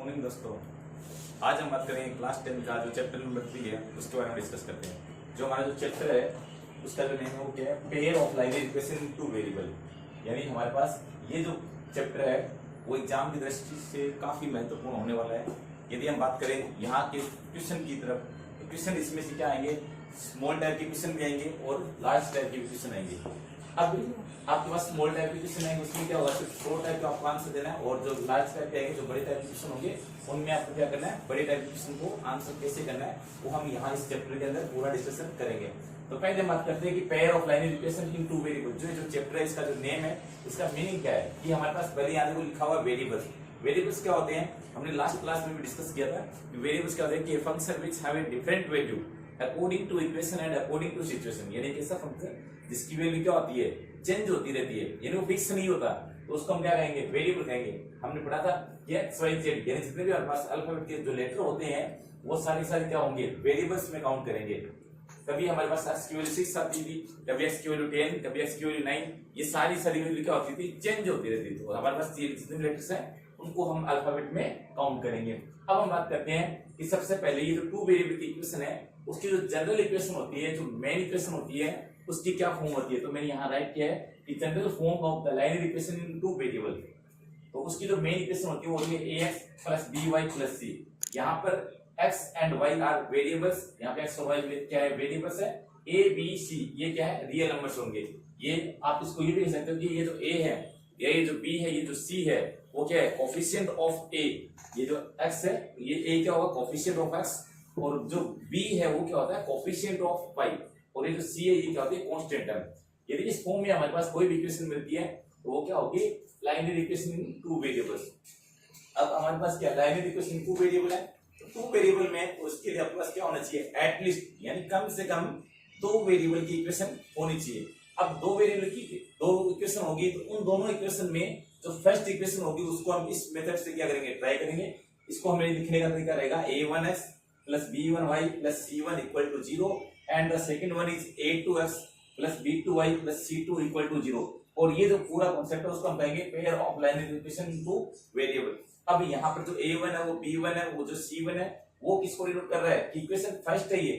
Morning दोस्तों, आज हम बात करेंगे क्लास 10 का जो चैप्टर नंबर 3 है उसके बारे में डिस्कस करते हैं। जो हमारा जो चैप्टर है उसका जो नेम है वो क्या है, pair of linear equation in two variable. यानी हमारे पास ये जो चैप्टर है वो एग्जाम की दृष्टि से काफी महत्वपूर्ण होने वाला है। यदि हम बात करें यहाँ के क्वेश्चन की तरफ, तो क्वेश्चन इसमें से क्या आएंगे, स्मॉल टाइप के क्वेश्चन भी आएंगे और लार्ज टाइप के क्वेश्चन आएंगे। अब आपके पास स्मॉल टाइप के क्वेश्चन आएंगे, उसमें क्या होगा, सिर्फ 4 टाइप का आपको आंसर देना है, और जो लार्ज टाइप के आएंगे, जो बड़े टाइप के क्वेश्चन होंगे, उनमें आपको क्या करना है, बड़े टाइप के क्वेश्चन को आंसर कैसे करना है वो हम यहाँ इस चैप्टर के अंदर पूरा डिस्कशन करेंगे। तो पहले बात करते हैं कि pair of linear equation in two variable. जो चैप्टर है इसका जो नेम है, इसका मीनिंग क्या है कि हमारे पास पहले यहाँ लिखा हुआ वेरिएबल्स। वेरिएबल्स क्या होते हैं, हमने लास्ट क्लास में भी डिस्कस किया था। वेरिएबल्स क्या होते हैं कि function which have a different value according to equation and according to situation. यानी कि ऐसा फंक्शन जिसकी वैल्यू क्या होती है, चेंज होती रहती है, यानी वो फिक्स नहीं होता, तो उसको हम क्या कहेंगे, वेरिएबल कहेंगे। हमने पढ़ा था कि एक्स वाई जेड यानी जितने भी हमारे पास अल्फाबेट के जो लेटर होते हैं वो सारे क्या होंगे, वेरिएबल्स में काउंट करेंगे। कभी हमारे पास x की वैल्यू 6 आती थी, कभी x की वैल्यू 10, कभी x की वैल्यू 9, ये सारी वैल्यू क्या होती थी, चेंज होती रहती थी। तो हमारे पास जितने लेटर्स हैं उनको हम अल्फाबेट में काउंट करेंगे। अब हम बात करते हैं कि सबसे पहले ये जो टू वेरिएबल की इक्वेशन है उसकी जो जनरल इक्वेशन होती है, जो मेन इक्वेशन होती है, उसकी क्या फॉर्म होती है। तो मैंने यहाँ राइट किया है कि general form of the linear equation in two variable. तो उसकी जो मेन इक्वेशन होती है वो होती है ax plus by plus c। यहाँ पर x and y are variables, यहाँ पे x और y क्या है, वेरिएबल्स है। a b c ये क्या है, रियल नंबर्स होंगे। ये आप इसको ये भी कह सकते हो कि ये जो a है, ये जो b है, ये जो c है, वो क्या है, कोफिशिएंट ऑफ a। ये जो x है, ये a क्या होगा, कोफिशिएंट ऑफ x, और जो b है वो क्या होता है, कोफिशिएंट ऑफ y, और ये जो c है ये क्या होती है, कांस्टेंट टर्म। यदि इस फॉर्म में हमारे पास कोई भी इक्वेशन मिलती है तो वो क्या होगी, linear equation in two variables. अब हमारे पास क्या linear equation in two variable है, तो टू वेरिएबल में उसके लिए आपके पास क्या होना चाहिए, एटलीस्ट यानी कम से कम 2 वेरिएबल की इक्वेशन होनी चाहिए। अब 2 वेरिएबल की 2 इक्वेशन होगी तो उन दोनों इक्वेशन में जो फर्स्ट इक्वेशन होगी उसको हम इस मेथड से क्या करेंगे, ट्राई करेंगे। इसको हमें लिखने का तरीका रहेगा a1x plus b1y plus c1 equal to 0 and the second one is a2x plus b2y plus c2 equal to 0। और ये जो पूरा कॉन्सेप्ट है उसको हम कहेंगे pair of linear equation into variable. अब यहाँ पर जो a1 है, वो b1 है, वो जो c1 है, वो किसको डिनोट कर रहा है, कि इक्वेशन फर्स्ट है ये,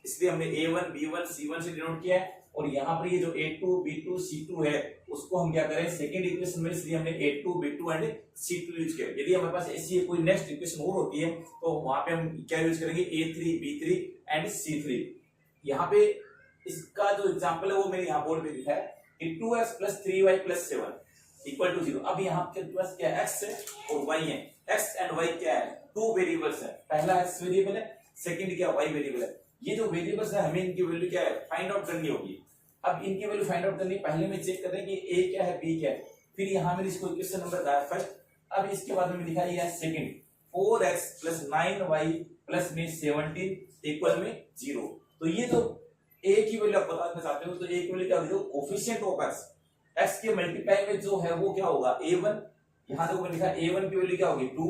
इसलिए हमने a1 b1 c1 से डिनोट किया है। और यहाँ पर ये जो a2 b2 c2 है उसको हम क्या करें, सेकंड इक्वेशन में, इसलिए हमने a2 b2 and c2 use किया। यदि हमारे पास ऐसी कोई नेक्स्ट इक्वेशन और होती है तो वहां पे हम क्या यूज करेंगे, a3 b3 एंड c3। यहाँ पे इसका जो एग्जांपल है वो मैंने यहाँ बोर्ड पे लिखा है कि 2x plus 3y plus 7 equal to 0। अब यहाँ के पास क्या है, x है और y है। x एंड y क्या है, 2 वेरिएबल्स है। पहला x वेरिएबल है, सेकंड क्या y वेरिएबल है। ये जो वेरिएबल्स है हमें इनकी वैल्यू क्या है, फाइंड आउट करनी होगी। अब इनकी वैल्यू फाइंड आउट करनी, पहले में चेक कर रहे हैं कि a क्या है, b क्या है, फिर यहाँ मैंने इसको इक्वेशन नंबर दिया फर्स्ट। अब इसके बाद में लिखा है second, 4x plus 9y plus में 17 इक्वल में 0। तो ये जो a की वैल्यू आप बताना चाहते हो, तो a की वैल्यू क्या होगी, कोफिशिएंट ऑफ x, x के मल्टीप्लाई में जो है वो क्या होगा, a1। यहाँ देखो मैंने लिखा a1 की वैल्यू क्या होगी 2,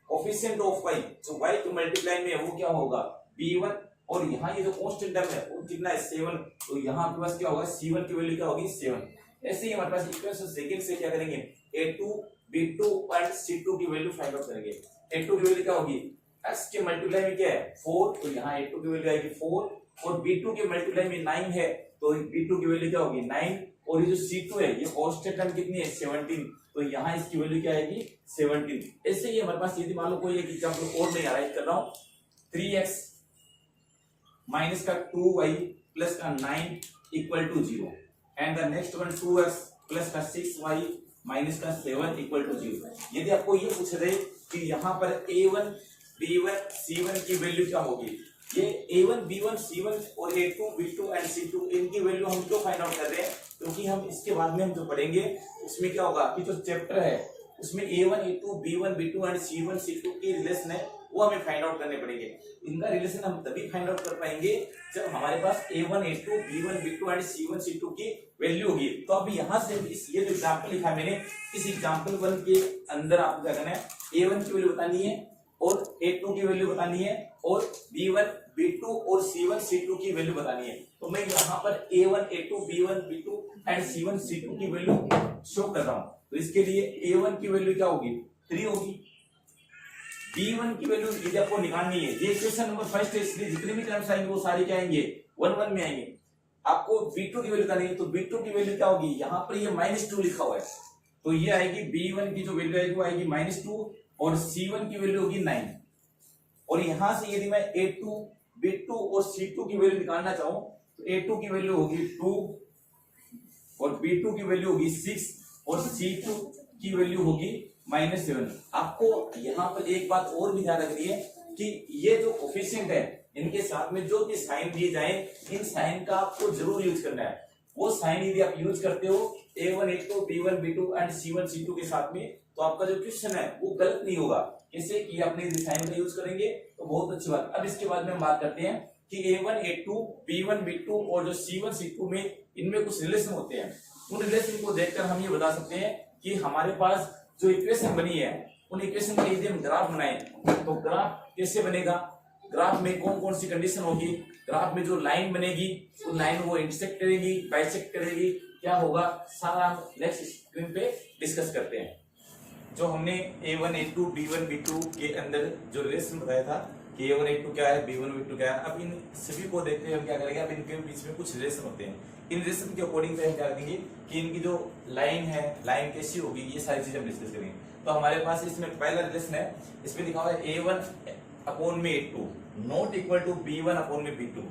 कोफिशिएंट ऑफ y, जो y के मल्टीप्लाई में वो क्या होगा, b1, और यहाँ ये जो कांस्टेंट टर्म है वो कितना है, 7। तो यहाँ आपके पास क्या होगा, c1 की वैल्यू क्या होगी, 7। ऐसे ही हमारे पास इक्वेशन सेकंड से क्या करेंगे, a2 b2 और c2 की वैल्यू फाइंड आउट करेंगे। a2 की वैल्यू क्या होगी, x के मल्टीप्लाई में क्या है 4, तो यहाँ a2 की वैल्यू आएगी 4, और b2 के मल्टीप्लाई में 9 है, तो b2 की वैल्यू क्या होगी 9, और ये जो c2 है ये कांस्टेंट टर्म कितनी है, 17, तो यहाँ इसकी वैल्यू क्या आएगी 17। ऐसे ही हमारे पास यदि मान लो कोई एक एग्जांपल और मैं राइट कर रहा हूँ, 3x माइनस का 2y प्लस का 9 equal to 0, and the next one 2x plus का 6y माइनस का 7 इक्वल टू 0। यदि आपको ये पूछ रहे कि यहाँ पर a1 b1 c1 की वैल्यू क्या होगी, ये a1 b1 c1 और a2 b2 एंड c2 इनकी वैल्यू हम क्यों फाइंड आउट कर रहे हैं, क्योंकि हम इसके बाद में हम जो पढ़ेंगे उसमें क्या होगा कि जो चैप्टर है उसमें a1 a2 b1 b2 and c1 c2 की रिलेशन है वो हमें फाइंड आउट करने पड़ेंगे। इनका रिलेशन हम तभी फाइंड आउट कर पाएंगे जब हमारे पास a1 a2 b1 b2 and c1 c2 की वैल्यू होगी। तो अभी यहाँ से ये जो एग्जांपल लिखा है मैंने, इस एग्जांपल 1 के अंदर आपको क्या करना है, a1 की वैल्यू बतानी है और a2 की वैल्यू बतानी है और b1 b2 और c1 c2 की वैल्यू बतानी है। तो मैं यहाँ पर a1 a2 b1 b2 and c1 c2 की वैल्यू शो कर रहा हूँ। तो इसके लिए a1 की वैल्यू क्या होगी, 3 होगी, B1 की वैल्यू यदि आपको निकालनी है, ये इक्वेशन नंबर फर्स्ट है, इसलिए जितने भी टर्म्स आएंगे वो सारे क्या आएंगे 1 में आएंगे। आपको B2 की वैल्यू निकालनी है, तो B2 की वैल्यू क्या होगी, यहाँ पर ये -2 लिखा हुआ है, तो ये आएगी B1 की जो वैल्यू आएगी वो आएगी -2 और C1 की वैल्यू होगी 9। और यहां से यदि मैं A2, B2 और C2 की वैल्यू निकालना चाहूं तो A2 की वैल्यू होगी 2 और B2 की वैल्यू होगी 6 और C2 की वैल्यू होगी -7। आपको यहाँ पर एक बात और भी ध्यान रखनी है कि ये जो कोफिशिएंट है इनके साथ में जो भी साइन दिए जाए, इन साइन का आपको जरूर यूज करना है। वो साइन यदि आप यूज करते हो A1 A2 B1 B2 and C1 C2 के साथ में, तो आपका जो क्वेश्चन है वो गलत नहीं होगा। कैसे कि अपने साइन का यूज करेंगे तो बहुत अच्छी बात। अब इसके बाद में हम बात करते हैं कि A1 A2 B1 B2 और जो C1 C2 में इनमें कुछ रिलेशन होते हैं। उन रिलेशन को देखकर हम ये बता सकते हैं कि हमारे पास जो इक्वेशन बनी है उन इक्वेशन का यदि हम ग्राफ बनाए तो ग्राफ कैसे बनेगा, ग्राफ में कौन कौन सी कंडीशन होगी, ग्राफ में जो लाइन बनेगी उस लाइन वो इंटरसेक्ट करेगी, बाइसेक्ट करेगी, क्या होगा, सारा हम नेक्स्ट स्क्रीन पे डिस्कस करते हैं। जो हमने A1 A2 B1 B2 के अंदर जो रिलेशन बताया था कि A1 A2 क्या है, B1 B2 क्या है, अब इन सभी को देखते हुए हम क्या करेंगे, अब इनके बीच में कुछ रिलेशन होते हैं। इन रिलेशन के अकॉर्डिंग हम क्या करेंगे कि इनकी जो लाइन है, लाइन कैसी होगी, ये सारी चीजें हम डिस्कस करेंगे। तो हमारे पास इसमें पहला रिलेशन है, इसमें लिखा हुआ है A1 A2 not equal to B1 B2।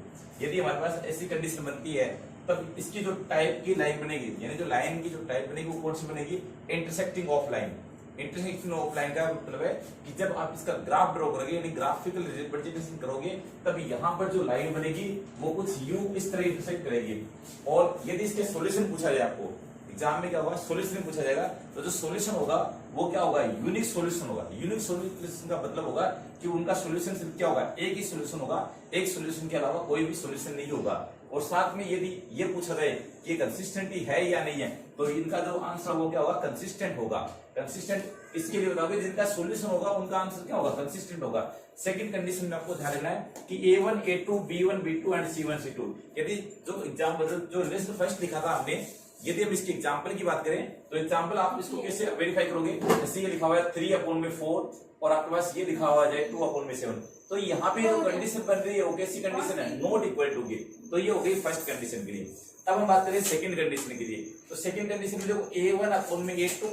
यदि हमारे पास ऐसी कंडीशन बनती है तब इसकी जो टाइप की लाइन बनेगी, यानी जो लाइन की जो टाइप बनेगी वो कौन सी बनेगी, intersecting of line. Intersection of line का मतलब है कि जब आप इसका ग्राफ ड्रॉ करोगे, यानी ग्राफिकल रिप्रेजेंटेशन करोगे, तब यहाँ पर जो लाइन बनेगी वो कुछ यू इस तरह इंटरसेक्ट करेगी। और यदि इसके सॉल्यूशन पूछा जाए, आपको एग्जाम में क्या होगा, सॉल्यूशन पूछा जाएगा, तो जो सॉल्यूशन होगा वो क्या होगा, यूनिक सॉल्यूशन होगा। यूनिक सॉल्यूशन का मतलब होगा कि उनका सॉल्यूशन सिर्फ क्या होगा, एक ही सॉल्यूशन होगा, एक सॉल्यूशन के अलावा कोई भी सॉल्यूशन नहीं होगा। और साथ में यदि ये पूछा जाए कि कंसिस्टेंटी है या नहीं है, तो इनका जो आंसर वो क्या होगा, कंसिस्टेंट होगा। कंसिस्टेंट इसके लिए बताओगे जिनका सॉल्यूशन होगा उनका आंसर क्या होगा, कंसिस्टेंट होगा। सेकंड कंडीशन में आपको ध्यान रखना है कि A1 A2 B1 B2 and C1 C2, यदि जो एग्जाम्पल जो लिस्ट फर्स्ट लिखा था आपने, यदि हम इसके एग्जाम्पल की बात करें तो एग्जाम्पल आप इसको कैसे वेरीफाई करोगे, जैसे ये लिखा हुआ है 3/4 और आपके पास ये लिखा हुआ है 2/7, तो यहाँ पे जो कंडीशन बन रही है वो कैसी कंडीशन है, नॉट इक्वल टू की, तो ये हो गई फर्स्ट कंडीशन के लिए। अब हम बात करें सेकंड कंडीशन के लिए, तो सेकंड कंडीशन में देखो A1/A2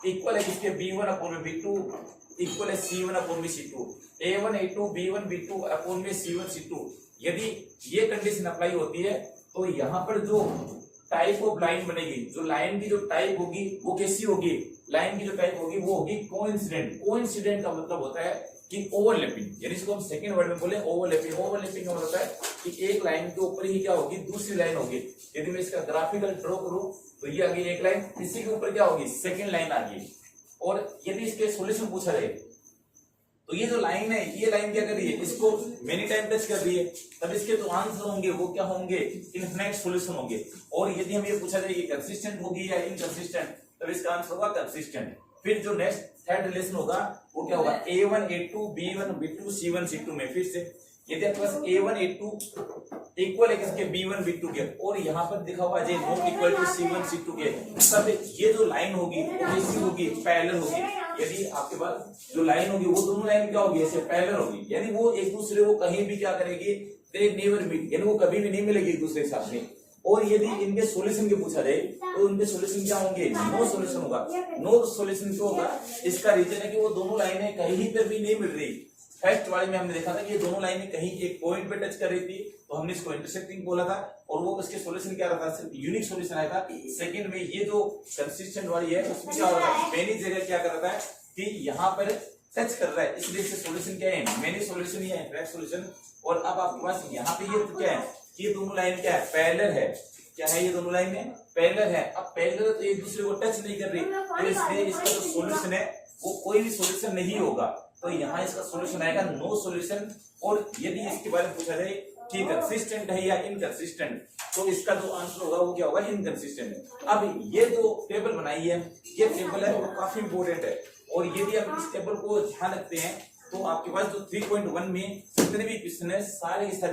इक्वल है किसके, B1/B2 इक्वल है C1/C2, A1 A2 B1 B2 C1 C2। यदि ये कंडीशन अप्लाई होती है तो यहाँ पर जो टाइप ऑफ लाइन बनेगी, जो लाइन की जो टाइप होगी वो कैसी होगी, लाइन की जो टाइप होगी वो होगी कोइंसिडेंट। कोइंसिडेंट का मतलब होता है कि ओवरलैपिंग, यानी इसको हम सेकंड वर्ड में बोले ओवरलैपिंग। ओवरलैपिंग का मतलब होता है कि एक लाइन के ऊपर ही क्या होगी, दूसरी लाइन होगी। यदि मैं इसका ग्राफिकल ड्रॉ करूं तो ये आ गई एक लाइन, इसी के ऊपर क्या होगी, सेकंड लाइन आ गई। और यदि इसके सॉल्यूशन पूछा जाए तो ये जो लाइन है, ये लाइन क्या कर रही है, इसको मेनी टाइम टच कर रही है, तब इसके जो आंसर होंगे वो क्या होंगे, इनफिनिट सॉल्यूशन होंगे। और यदि हम ये पूछा जाए कि कंसिस्टेंट होगी या इनकंसिस्टेंट, तब इसका आंसर होगा कंसिस्टेंट। फिर जो नेक्स्ट थर्ड रिलेशन होगा वो क्या होगा, A1 A2 B1 B2 C1 C2 में फिर से यदि आपके पास A1 A2 इक्वल है किसके, B1 B2 के, और यहाँ पर दिखा हुआ है not equal to C1 C2 के, तब ये जो लाइन होगी वो कैसी होगी, पैरेलल होगी। यदि आपके पास जो लाइन होगी वो दोनों लाइन क्या होगी, ऐसे पैरेलल होगी, यानी वो एक दूसरे को कहीं भी क्या करेगी, दे नेवर मीट, यानी वो कभी भी नहीं मिलेगी एक दूसरे के साथ में। और यदि इनके सॉल्यूशन के पूछा जाए तो इनके सॉल्यूशन क्या होंगे, नो सॉल्यूशन होगा। नो सॉल्यूशन क्यों होगा, इसका रीजन है कि वो दोनों लाइनें कहीं पर भी नहीं मिल रही। फर्स्ट वाले में हमने देखा था कि ये दोनों लाइनें कहीं एक पॉइंट पे टच कर रही थी, तो हमने इसको इंटरसेक्टिंग बोला था, और वो उसके सॉल्यूशन क्या रहा था, सिर्फ यूनिक सॉल्यूशन आया था। सेकंड में ये जो कंसिस्टेंट वाली है उसमें क्या हो रहा है, मेनी जगह क्या कर रहा है कि यहाँ पर टच कर रहा है, इसलिए इससे सॉल्यूशन क्या है, मेनी सॉल्यूशन या इनफिनिट सॉल्यूशन। और अब आपके पास यहाँ पे ये क्या है, ये दोनों लाइन क्या है, पैरेलल है। क्या है, ये दोनों लाइन है पैरेलल है। अब पैरेलल तो एक दूसरे को टच नहीं कर रही, तो इसलिए इसका जो सॉल्यूशन है वो कोई भी सॉल्यूशन नहीं होगा, तो यहाँ इसका सॉल्यूशन आएगा नो सॉल्यूशन। और यदि इसके बारे में पूछा जाए कि कंसिस्टेंट है या इनकंसिस्टेंट, तो इसका जो आंसर होगा वो क्या होगा, इनकंसिस्टेंट। अब ये जो टेबल बनाई है, ये टेबल है वो काफी इंपोर्टेंट है, और यदि आप इस टेबल को ध्यान रखते हैं तो आपके पास जो 3.1 में जितने भी क्वेश्चन है सारे के सारे